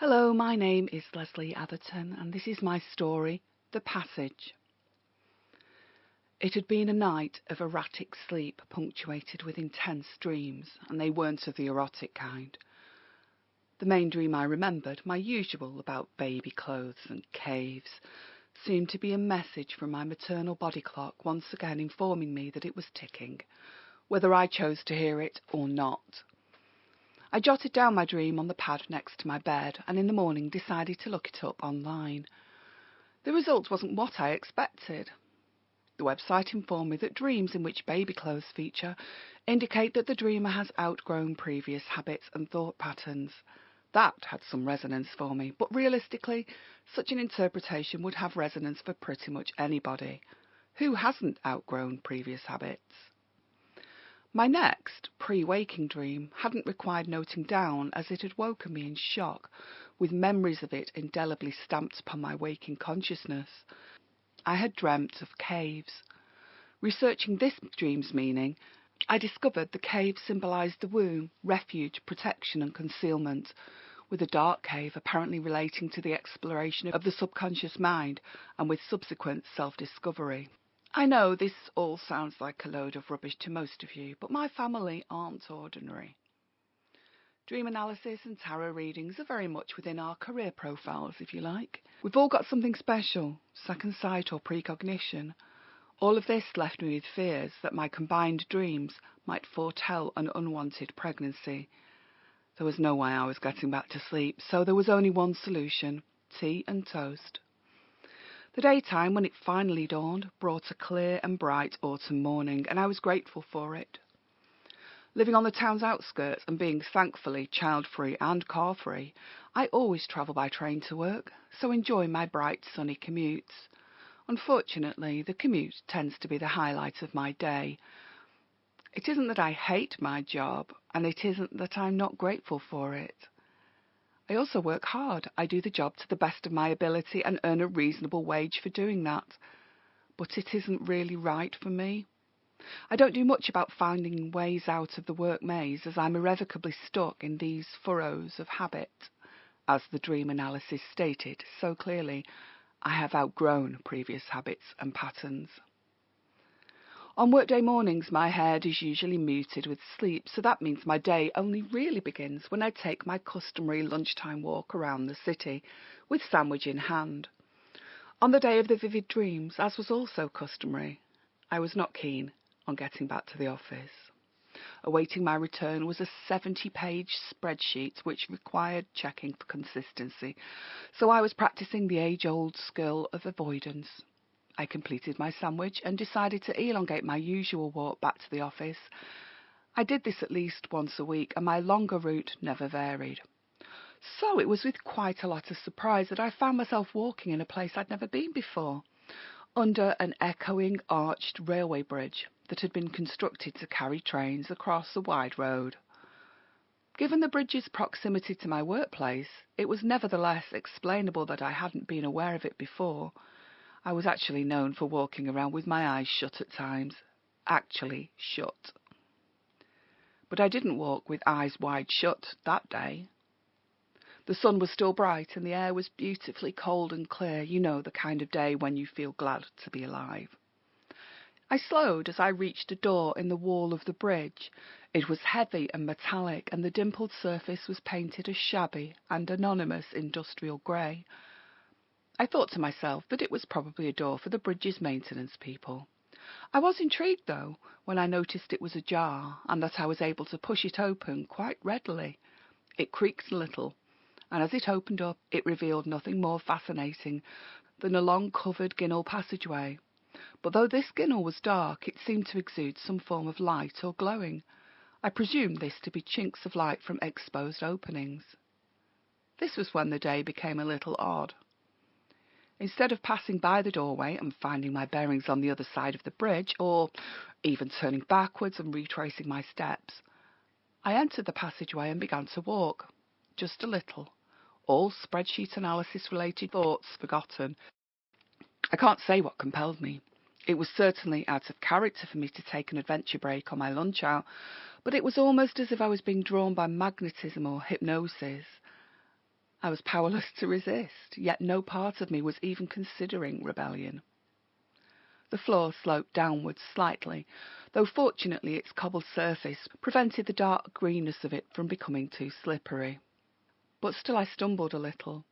Hello, my name is Lesley Atherton, and this is my story, The Passage. It had been a night of erratic sleep punctuated with intense dreams, and they weren't of the erotic kind. The main dream I remembered, my usual about baby clothes and caves, seemed to be a message from my maternal body clock once again informing me that it was ticking, whether I chose to hear it or not. I jotted down my dream on the pad next to my bed and in the morning decided to look it up online. The result wasn't what I expected. The website informed me that dreams in which baby clothes feature indicate that the dreamer has outgrown previous habits and thought patterns. That had some resonance for me, but realistically, such an interpretation would have resonance for pretty much anybody. Who hasn't outgrown previous habits? My next, pre-waking dream hadn't required noting down, as it had woken me in shock, with memories of it indelibly stamped upon my waking consciousness. I had dreamt of caves. Researching this dream's meaning, I discovered the cave symbolised the womb, refuge, protection and concealment, with a dark cave apparently relating to the exploration of the subconscious mind and with subsequent self-discovery. I know this all sounds like a load of rubbish to most of you, but my family aren't ordinary. Dream analysis and tarot readings are very much within our career profiles, if you like. We've all got something special, second sight or precognition. All of this left me with fears that my combined dreams might foretell an unwanted pregnancy. There was no way I was getting back to sleep, so there was only one solution: tea and toast. The daytime, when it finally dawned, brought a clear and bright autumn morning, and I was grateful for it. Living on the town's outskirts and being thankfully child-free and car-free, I always travel by train to work, so enjoy my bright sunny commutes. Unfortunately, the commute tends to be the highlight of my day. It isn't that I hate my job, and it isn't that I'm not grateful for it. I also work hard. I do the job to the best of my ability and earn a reasonable wage for doing that. But it isn't really right for me. I don't do much about finding ways out of the work maze, as I'm irrevocably stuck in these furrows of habit. As the dream analysis stated so clearly, I have outgrown previous habits and patterns. On workday mornings, my head is usually muted with sleep, so that means my day only really begins when I take my customary lunchtime walk around the city, with sandwich in hand. On the day of the vivid dreams, as was also customary, I was not keen on getting back to the office. Awaiting my return was a 70-page spreadsheet which required checking for consistency, so I was practicing the age-old skill of avoidance. I completed my sandwich and decided to elongate my usual walk back to the office. I did this at least once a week, and my longer route never varied. So it was with quite a lot of surprise that I found myself walking in a place I'd never been before, under an echoing arched railway bridge that had been constructed to carry trains across a wide road. Given the bridge's proximity to my workplace, it was nevertheless explainable that I hadn't been aware of it before. I was actually known for walking around with my eyes shut at times. Actually shut. But I didn't walk with eyes wide shut that day. The sun was still bright and the air was beautifully cold and clear, you know, the kind of day when you feel glad to be alive. I slowed as I reached a door in the wall of the bridge. It was heavy and metallic, and the dimpled surface was painted a shabby and anonymous industrial grey. I thought to myself that it was probably a door for the bridge's maintenance people. I was intrigued, though, when I noticed it was ajar and that I was able to push it open quite readily. It creaked a little, and as it opened up, it revealed nothing more fascinating than a long covered ginnel passageway. But though this ginnel was dark, it seemed to exude some form of light or glowing. I presumed this to be chinks of light from exposed openings. This was when the day became a little odd. Instead of passing by the doorway and finding my bearings on the other side of the bridge, or even turning backwards and retracing my steps, I entered the passageway and began to walk, just a little, all spreadsheet analysis-related thoughts forgotten. I can't say what compelled me. It was certainly out of character for me to take an adventure break on my lunch hour, but it was almost as if I was being drawn by magnetism or hypnosis. I was powerless to resist, yet no part of me was even considering rebellion. The floor sloped downwards slightly, though fortunately its cobbled surface prevented the dark greenness of it from becoming too slippery. But still I stumbled a little.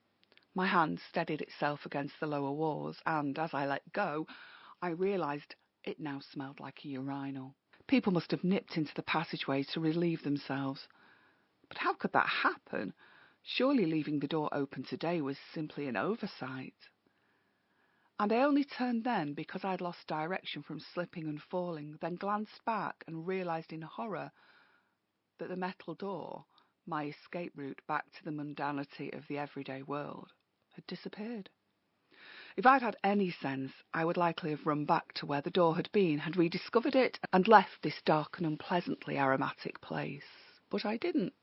My hand steadied itself against the lower walls, and as I let go, I realised it now smelled like a urinal. People must have nipped into the passageway to relieve themselves. But how could that happen? Surely leaving the door open today was simply an oversight. And I only turned then because I had lost direction from slipping and falling, then glanced back and realised in horror that the metal door, my escape route back to the mundanity of the everyday world, had disappeared. If I'd had any sense, I would likely have run back to where the door had been, had rediscovered it, and left this dark and unpleasantly aromatic place. But I didn't.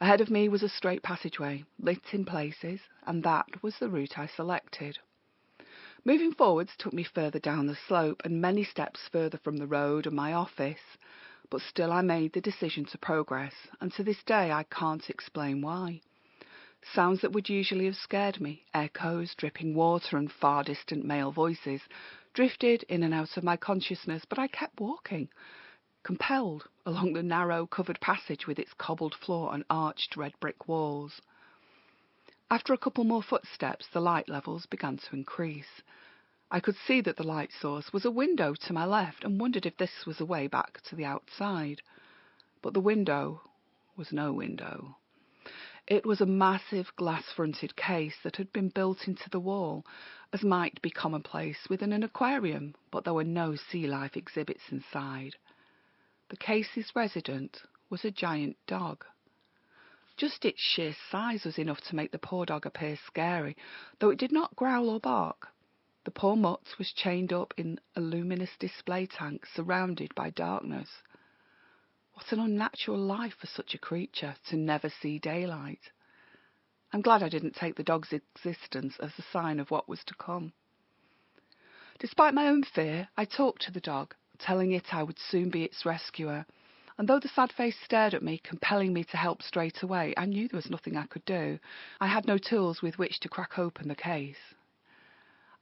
Ahead of me was a straight passageway, lit in places, and that was the route I selected. Moving forwards took me further down the slope and many steps further from the road and my office, but still I made the decision to progress, and to this day I can't explain why. Sounds that would usually have scared me, echoes, dripping water and far distant male voices, drifted in and out of my consciousness, but I kept walking, compelled, along the narrow covered passage with its cobbled floor and arched red brick walls. After a couple more footsteps, the light levels began to increase. I could see that the light source was a window to my left and wondered if this was a way back to the outside. But the window was no window. It was a massive glass-fronted case that had been built into the wall, as might be commonplace within an aquarium, but there were no sea life exhibits inside. The case's resident was a giant dog. Just its sheer size was enough to make the poor dog appear scary, though it did not growl or bark. The poor mutt was chained up in a luminous display tank surrounded by darkness. What an unnatural life for such a creature to never see daylight. I'm glad I didn't take the dog's existence as a sign of what was to come. Despite my own fear, I talked to the dog, telling it I would soon be its rescuer, and though the sad face stared at me, compelling me to help straight away, I knew there was nothing I could do. I had no tools with which to crack open the case.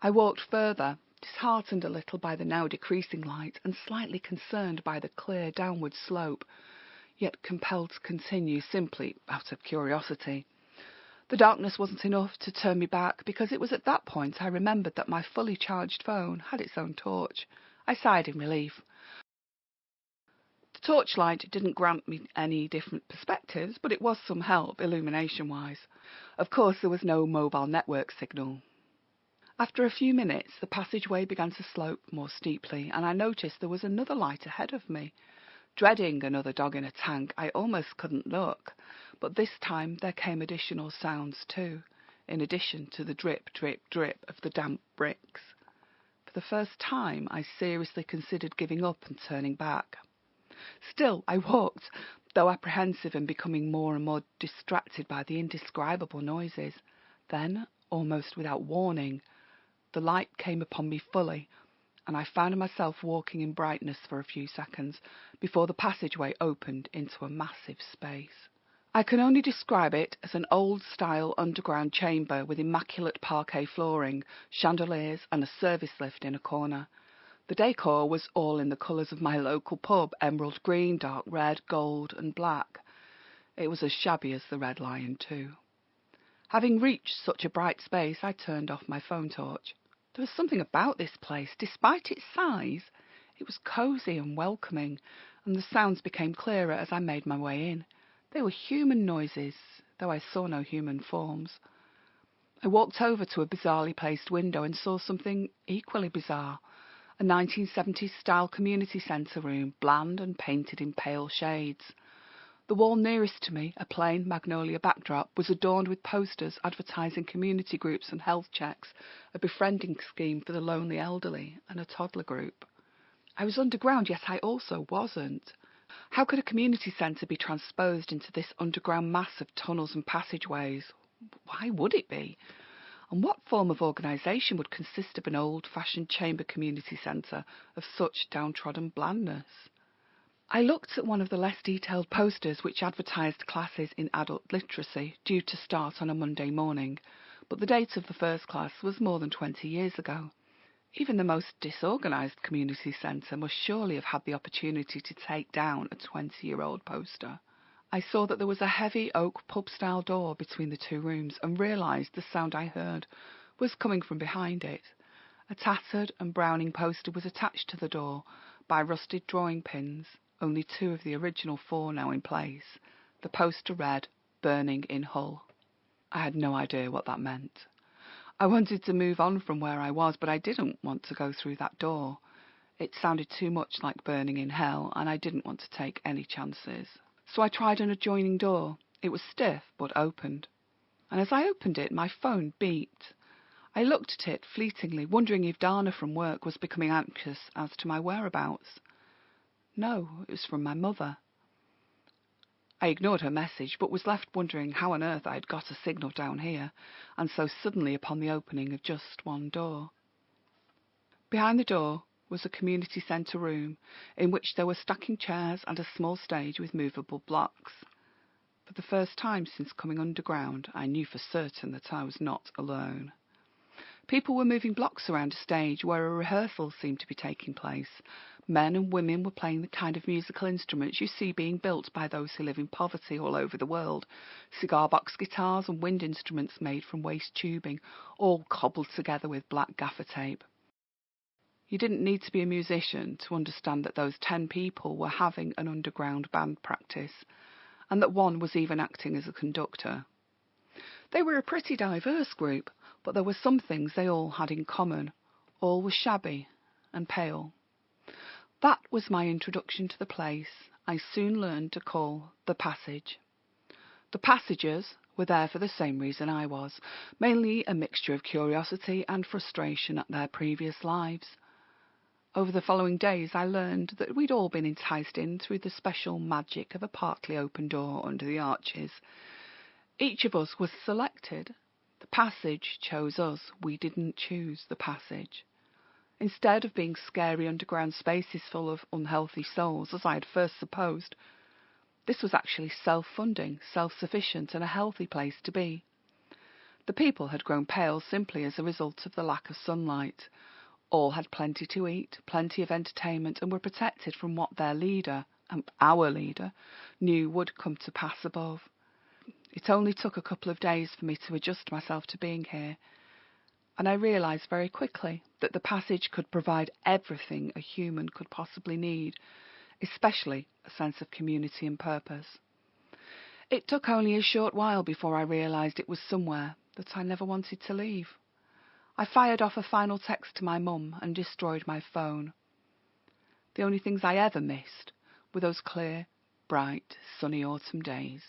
I walked further, disheartened a little by the now decreasing light and slightly concerned by the clear downward slope, yet compelled to continue simply out of curiosity. The darkness wasn't enough to turn me back, because it was at that point I remembered that my fully charged phone had its own torch. I sighed in relief. The torchlight didn't grant me any different perspectives, but it was some help illumination-wise. Of course, there was no mobile network signal. After a few minutes, the passageway began to slope more steeply, and I noticed there was another light ahead of me. Dreading another dog in a tank, I almost couldn't look, but this time there came additional sounds too, in addition to the drip, drip, drip of the damp bricks. For the first time, I seriously considered giving up and turning back. Still, I walked, though apprehensive and becoming more and more distracted by the indescribable noises. Then, almost without warning, the light came upon me fully, and I found myself walking in brightness for a few seconds before the passageway opened into a massive space. I can only describe it as an old-style underground chamber with immaculate parquet flooring, chandeliers and a service lift in a corner. The decor was all in the colours of my local pub, emerald green, dark red, gold and black. It was as shabby as the Red Lion too. Having reached such a bright space, I turned off my phone torch. There was something about this place. Despite its size, it was cosy and welcoming, and the sounds became clearer as I made my way in. They were human noises, though I saw no human forms. I walked over to a bizarrely placed window and saw something equally bizarre. A 1970s-style community centre room, bland and painted in pale shades. The wall nearest to me, a plain magnolia backdrop, was adorned with posters advertising community groups and health checks, a befriending scheme for the lonely elderly, and a toddler group. I was underground, yet I also wasn't. How could a community centre be transposed into this underground mass of tunnels and passageways? Why would it be? And what form of organisation would consist of an old-fashioned chamber community centre of such downtrodden blandness? I looked at one of the less detailed posters which advertised classes in adult literacy due to start on a Monday morning, but the date of the first class was more than 20 years ago. Even the most disorganised community centre must surely have had the opportunity to take down a 20-year-old poster. I saw that there was a heavy oak pub-style door between the two rooms and realised the sound I heard was coming from behind it. A tattered and browning poster was attached to the door by rusted drawing pins, only 2 of the original 4 now in place. The poster read, "Burning in Hull." I had no idea what that meant. I wanted to move on from where I was, but I didn't want to go through that door. It sounded too much like burning in hell, and I didn't want to take any chances. So I tried an adjoining door. It was stiff, but opened. And as I opened it, my phone beeped. I looked at it fleetingly, wondering if Dana from work was becoming anxious as to my whereabouts. No, it was from my mother. I ignored her message, but was left wondering how on earth I had got a signal down here, and so suddenly upon the opening of just one door. Behind the door was a community centre room, in which there were stacking chairs and a small stage with movable blocks. For the first time since coming underground, I knew for certain that I was not alone. People were moving blocks around a stage where a rehearsal seemed to be taking place. Men and women were playing the kind of musical instruments you see being built by those who live in poverty all over the world. Cigar box guitars and wind instruments made from waste tubing, all cobbled together with black gaffer tape. You didn't need to be a musician to understand that those 10 people were having an underground band practice, and that one was even acting as a conductor. They were a pretty diverse group, but there were some things they all had in common. All were shabby and pale. That was my introduction to the place I soon learned to call the Passage. The passengers were there for the same reason I was, mainly a mixture of curiosity and frustration at their previous lives. Over the following days I learned that we'd all been enticed in through the special magic of a partly open door under the arches. Each of us was selected. The Passage chose us. We didn't choose the Passage. Instead of being scary underground spaces full of unhealthy souls, as I had first supposed, this was actually self-funding, self-sufficient, and a healthy place to be. The people had grown pale simply as a result of the lack of sunlight. All had plenty to eat, plenty of entertainment, and were protected from what their leader, our leader, knew would come to pass above. It only took a couple of days for me to adjust myself to being here, and I realised very quickly that the Passage could provide everything a human could possibly need, especially a sense of community and purpose. It took only a short while before I realised it was somewhere that I never wanted to leave. I fired off a final text to my mum and destroyed my phone. The only things I ever missed were those clear, bright, sunny autumn days.